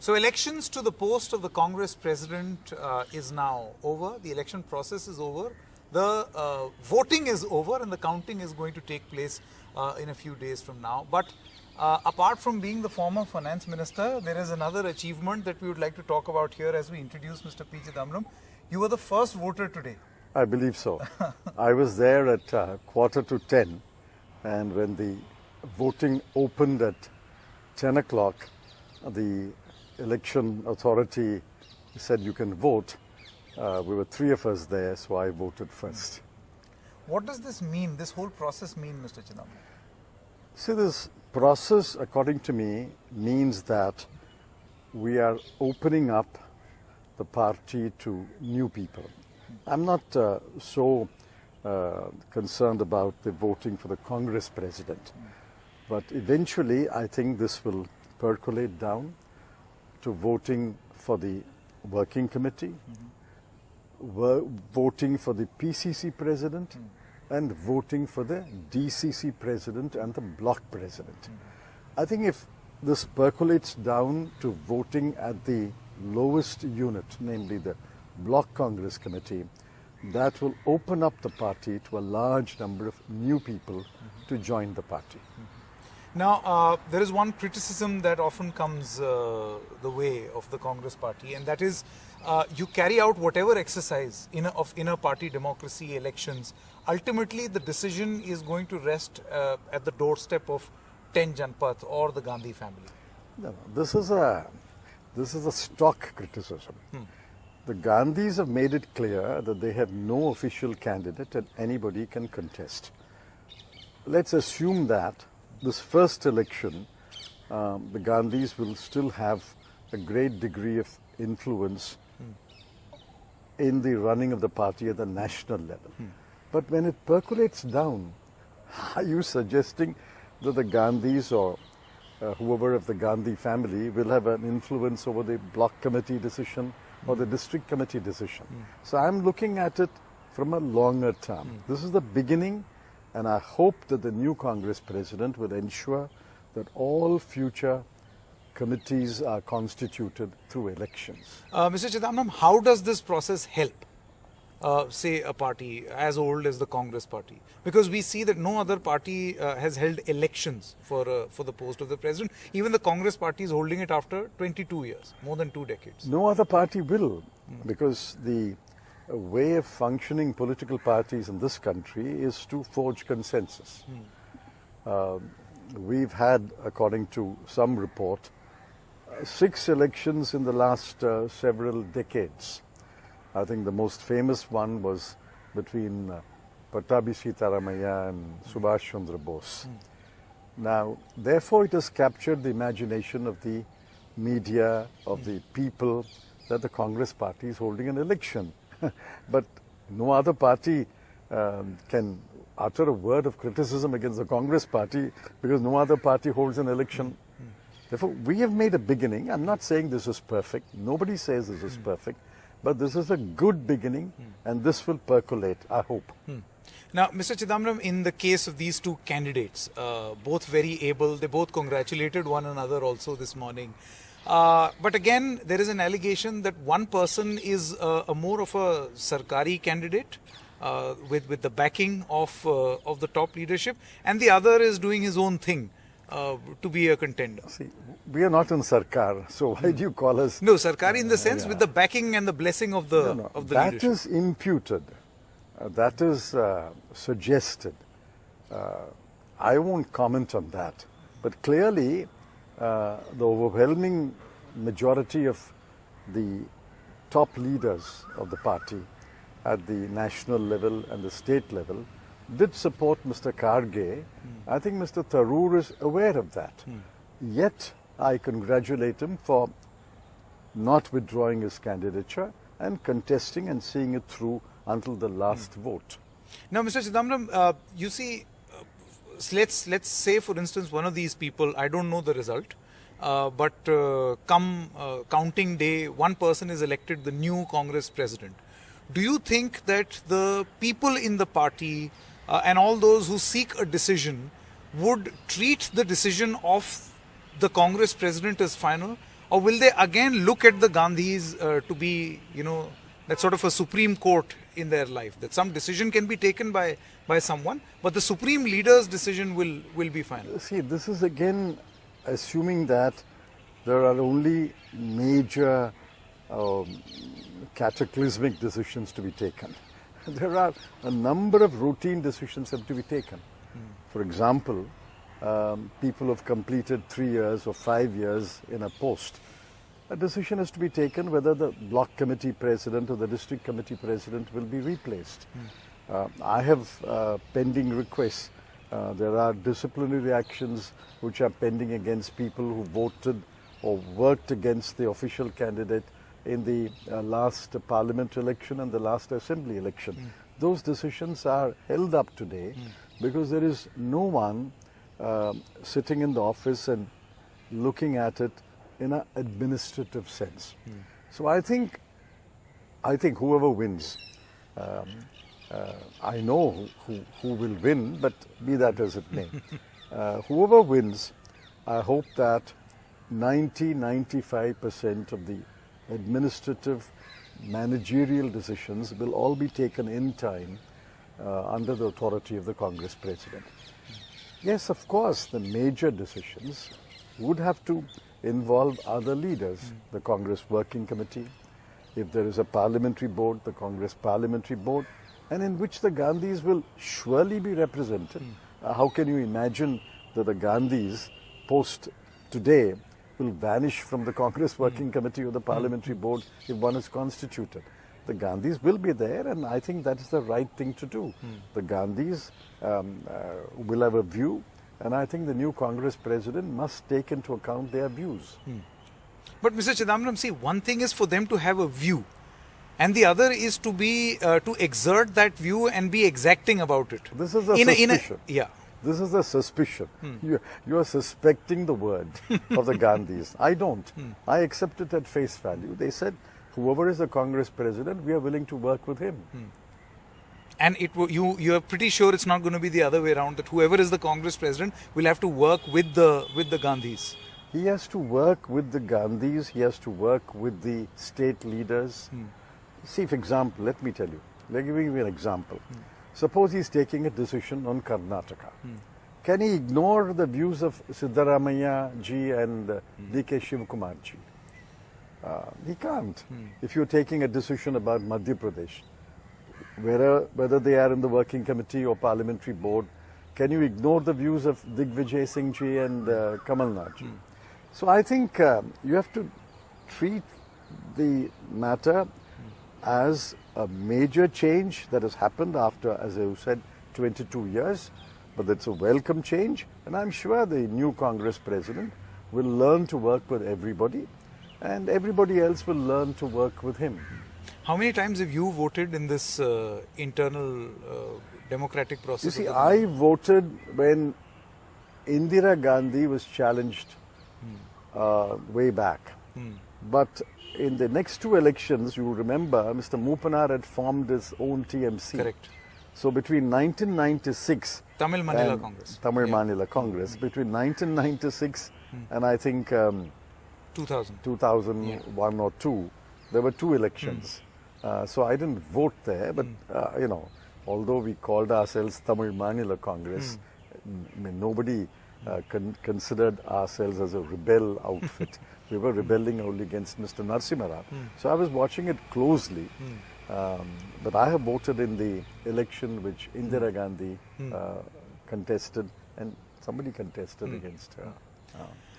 So elections to the post of the Congress president is now over. The election process is over. The voting is over and the counting is going to take place in a few days from now. But apart from being the former finance minister, there is another achievement that we would like to talk about here as we introduce Mr. P. Chidambaram. You were the first voter today. I believe so. I was there at 9:45, and when the voting opened at 10 o'clock, the election authority said you can vote. We were three of us there, so I voted first. What does this mean, this whole process mean, Mr. Chidambaram? See, this process, according to me, means that we are opening up the party to new people. I'm not so concerned about the voting for the Congress president, but eventually I think this will percolate down to voting for the working committee, voting for the PCC president, and voting for the DCC president and the bloc president. I think if this percolates down to voting at the lowest unit, namely the bloc Congress committee, that will open up the party to a large number of new people to join the party. Now, there is one criticism that often comes the way of the Congress party, and that is you carry out whatever exercise of inner party democracy, elections. Ultimately, the decision is going to rest at the doorstep of 10 Janpath or the Gandhi family. No, this is a stock criticism. The Gandhis have made it clear that they have no official candidate and anybody can contest. Let's assume that this first election, the Gandhis will still have a great degree of influence in the running of the party at the national level. But when it percolates down, are you suggesting that the Gandhis or whoever of the Gandhi family will have an influence over the bloc committee decision or the district committee decision? So I'm looking at it from a longer term. This is the beginning, and I hope that the new Congress president will ensure that all future committees are constituted through elections. Mr. Chidambaram, how does this process help, say, a party as old as the Congress party? Because we see that no other party has held elections for the post of the president. Even the Congress party is holding it after 22 years, more than 2 decades. No other party will, because the way of functioning political parties in this country is to forge consensus. We've had, according to some report, 6 elections in the last several decades. I think the most famous one was between Pattabhi Sitaramaiah and Subhash Chandra Bose. Now, therefore, it has captured the imagination of the media, of the people, that the Congress party is holding an election. But no other party can utter a word of criticism against the Congress party because no other party holds an election. Therefore, we have made a beginning. I'm not saying this is perfect. Nobody says this is perfect. But this is a good beginning, and this will percolate, I hope. Now, Mr. Chidambaram, in the case of these two candidates, both very able, they both congratulated one another also this morning. But again, there is an allegation that one person is a more of a Sarkari candidate with the backing of the top leadership, and the other is doing his own thing to be a contender. See, we are not in Sarkar, so why do you call us? No, Sarkari in the sense with the backing and the blessing of the that leadership. That is imputed. That is suggested. I won't comment on that. But clearly, the overwhelming majority of the top leaders of the party at the national level and the state level did support Mr. Kharge. I think Mr. Tharoor is aware of that. Yet, I congratulate him for not withdrawing his candidature and contesting and seeing it through until the last vote. Now, Mr. Chidambaram, you see, let's say, for instance, one of these people, I don't know the result, but come counting day, one person is elected the new Congress president. Do you think that the people in the party and all those who seek a decision would treat the decision of the Congress president as final? Or will they again look at the Gandhis to be, that sort of a supreme court in their life? That some decision can be taken by someone, but the supreme leader's decision will be final. See, this is again assuming that there are only major cataclysmic decisions to be taken. There are a number of routine decisions that have to be taken. For example, people have completed 3 years or 5 years in a post. A decision has to be taken whether the block committee president or the district committee president will be replaced. I have pending requests. There are disciplinary actions which are pending against people who voted or worked against the official candidate in the last parliament election and the last assembly election. Those decisions are held up today because there is no one sitting in the office and looking at it in an administrative sense. So I think whoever wins, I know who will win, but be that as it may. Whoever wins, I hope that 90-95% of the administrative, managerial decisions will all be taken in time under the authority of the Congress President. Yes, of course, the major decisions would have to involve other leaders, the Congress Working Committee, if there is a parliamentary board, the Congress Parliamentary Board, and in which the Gandhis will surely be represented. How can you imagine that the Gandhis post today will vanish from the Congress Working Committee or the Parliamentary Board if one is constituted? The Gandhis will be there, and I think that is the right thing to do. The Gandhis will have a view, and I think the new Congress President must take into account their views. But Mr. Chidambaram, see, one thing is for them to have a view, and the other is to be to exert that view and be exacting about it. This is a suspicion. This is a suspicion. You are suspecting the word of the Gandhis. I don't. I accept it at face value. They said, whoever is the Congress President, we are willing to work with him. And you are pretty sure it's not going to be the other way around, that whoever is the Congress President will have to work with the Gandhis. He has to work with the Gandhis. He has to work with the state leaders. See, for example, let me tell you. Let me give you an example. Suppose he's taking a decision on Karnataka. Can he ignore the views of Siddaramaiah ji and D.K. Shivakumar ji? He can't. If you're taking a decision about Madhya Pradesh, whether they are in the working committee or parliamentary board, can you ignore the views of Digvijay Singh ji and Kamal Nath ji? So I think you have to treat the matter as a major change that has happened after, as you said, 22 years. But it's a welcome change, and I'm sure the new Congress President will learn to work with everybody, and everybody else will learn to work with him. How many times have you voted in this internal democratic process? You see, I voted when Indira Gandhi was challenged way back. But in the next two elections, you remember, Mr. Moopanar had formed his own TMC. Correct. So between 1996... Tamil Manila Congress. Manila Congress. Between 1996 and I think 2001 or 2, there were two elections. So I didn't vote there, but although we called ourselves Tamil Manila Congress, nobody considered ourselves as a rebel outfit. We were rebelling only against Mr. Narasimha Rao. So I was watching it closely. But I have voted in the election which Indira Gandhi contested, and somebody contested against her.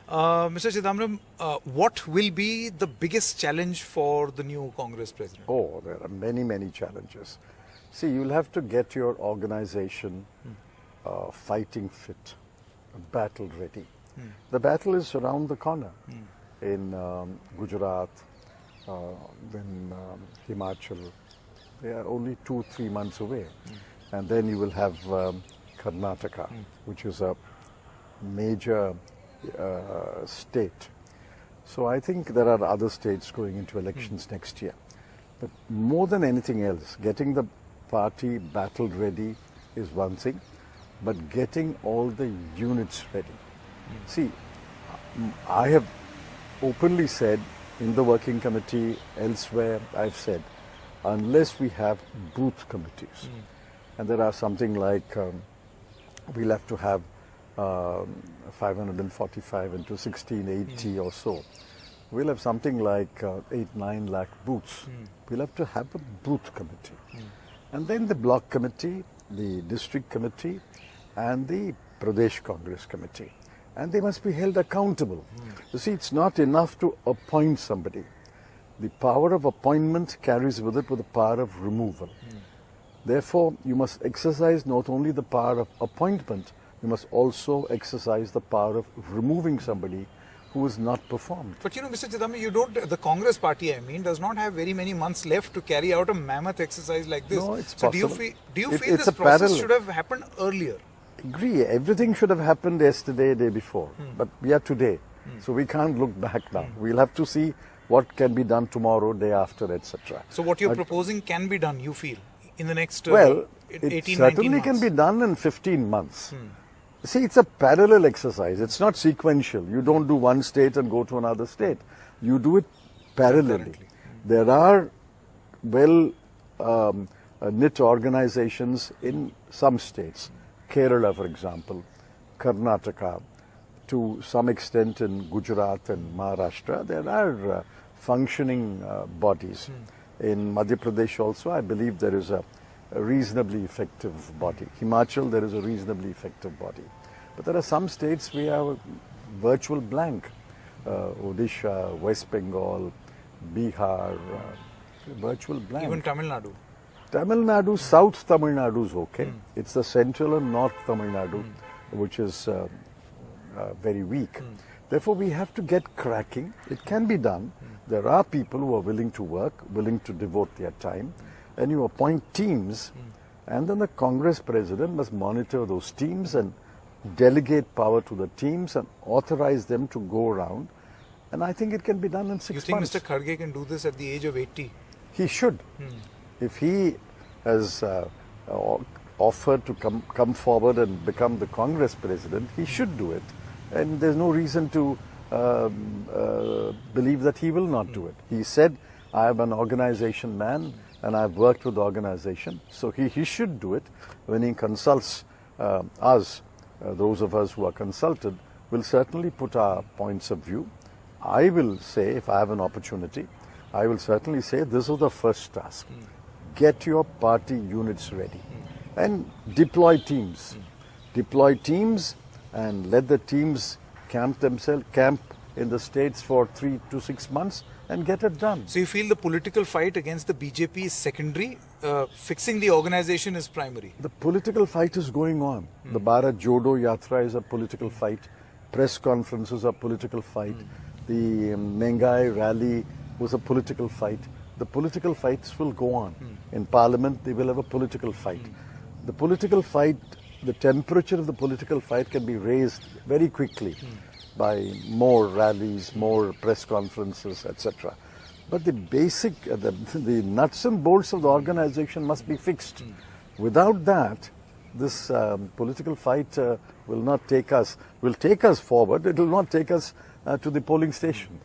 Mr. Chidambaram, what will be the biggest challenge for the new Congress President? Oh, there are many, many challenges. See, you'll have to get your organization fighting fit, battle ready. The battle is around the corner in Gujarat, then Himachal. They are only 2-3 months away. And then you will have Karnataka, which is a major state. So I think there are other states going into elections next year. But more than anything else, getting the party battle ready is one thing, but getting all the units ready. See, I have openly said in the working committee, elsewhere, I've said, unless we have booth committees, and there are something like, we'll have to have 545 into 1680 or so. We'll have something like 8-9 lakh booths. We'll have to have a booth committee. And then the block committee, the district committee, and the Pradesh Congress committee. And they must be held accountable. You see, it's not enough to appoint somebody. The power of appointment carries with it the power of removal. Therefore, you must exercise not only the power of appointment, you must also exercise the power of removing somebody who has not performed. But Mr. Chidambaram, the Congress party, does not have very many months left to carry out a mammoth exercise like this. No, it's so possible. Do you feel it's this process should have happened earlier? Agree. Everything should have happened yesterday, day before. But we are today. So we can't look back now. We'll have to see what can be done tomorrow, day after, etc. So what you're proposing can be done, you feel, in the next 18, it certainly can be done in 15 months. See, it's a parallel exercise. It's not sequential. You don't do one state and go to another state. You do it parallelly. There are knit organizations in some states. Kerala, for example, Karnataka, to some extent in Gujarat and Maharashtra, there are functioning bodies. In Madhya Pradesh also, I believe there is a reasonably effective body. Himachal, there is a reasonably effective body. But there are some states we have a virtual blank. Odisha, West Bengal, Bihar, virtual blank. Even Tamil Nadu. Tamil Nadu, South Tamil Nadu is okay. It's the central and North Tamil Nadu which is very weak. Therefore, we have to get cracking. It can be done. There are people who are willing to work, willing to devote their time, and you appoint teams, and then the Congress president must monitor those teams and delegate power to the teams and authorize them to go around. And I think it can be done in 6 months. You think Mr. Kharge can do this at the age of 80? He should. If he has offered to come forward and become the Congress president, he should do it. And there's no reason to believe that he will not do it. He said, I am an organization man and I've worked with the organization. So he should do it. When he consults us, those of us who are consulted, will certainly put our points of view. I will say, if I have an opportunity, I will certainly say this is the first task. Get your party units ready and deploy teams. Deploy teams and let the teams camp in the states for 3 to 6 months and get it done. So you feel the political fight against the BJP is secondary, fixing the organization is primary? The political fight is going on. The Bharat Jodo Yatra is a political fight. Press conferences are political fight. The Mengai rally was a political fight. The political fights will go on. In Parliament, they will have a political fight. The political fight, the temperature of the political fight can be raised very quickly by more rallies, more press conferences, etc. But the basic, the nuts and bolts of the organization must be fixed. Without that, this political fight will take us forward. It will not take us to the polling station.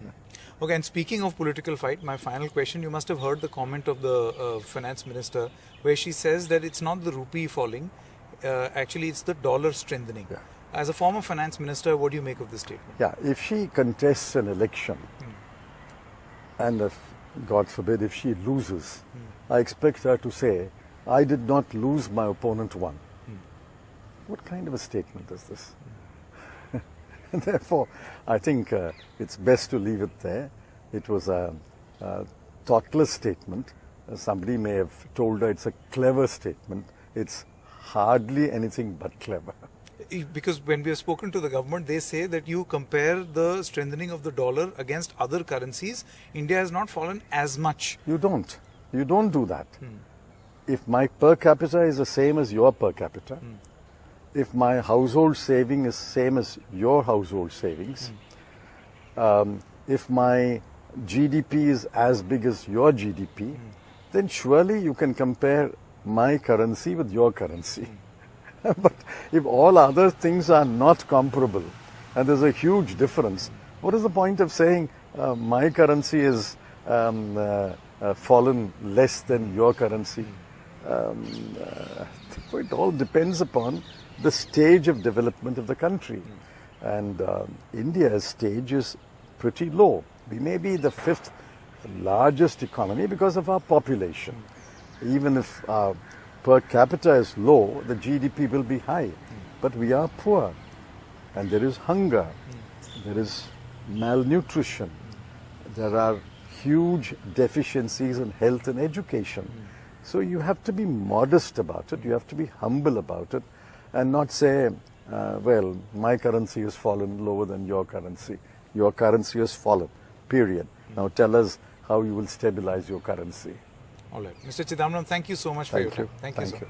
Okay, and speaking of political fight, my final question, you must have heard the comment of the finance minister where she says that it's not the rupee falling, actually it's the dollar strengthening. Yeah. As a former finance minister, what do you make of this statement? Yeah, if she contests an election and if, God forbid, if she loses, I expect her to say, I did not lose, my opponent won. What kind of a statement is this? And therefore, I think it's best to leave it there. It was a thoughtless statement. Somebody may have told her it's a clever statement. It's hardly anything but clever. Because when we have spoken to the government, they say that you compare the strengthening of the dollar against other currencies, India has not fallen as much. You don't. You don't do that. If my per capita is the same as your per capita, if my household saving is same as your household savings, if my GDP is as big as your GDP, then surely you can compare my currency with your currency. But if all other things are not comparable and there's a huge difference, what is the point of saying my currency is fallen less than your currency. It all depends upon the stage of development of the country. And India's stage is pretty low. We may be the 5th largest economy because of our population. Even if our per capita is low, the GDP will be high. But we are poor, and there is hunger, there is malnutrition, there are huge deficiencies in health and education. So you have to be modest about it, you have to be humble about it, and not say, well, my currency has fallen lower than your currency. Your currency has fallen, period. Now tell us how you will stabilize your currency. All right. Mr. Chidambaram, thank you so much for your time. Thank you so much.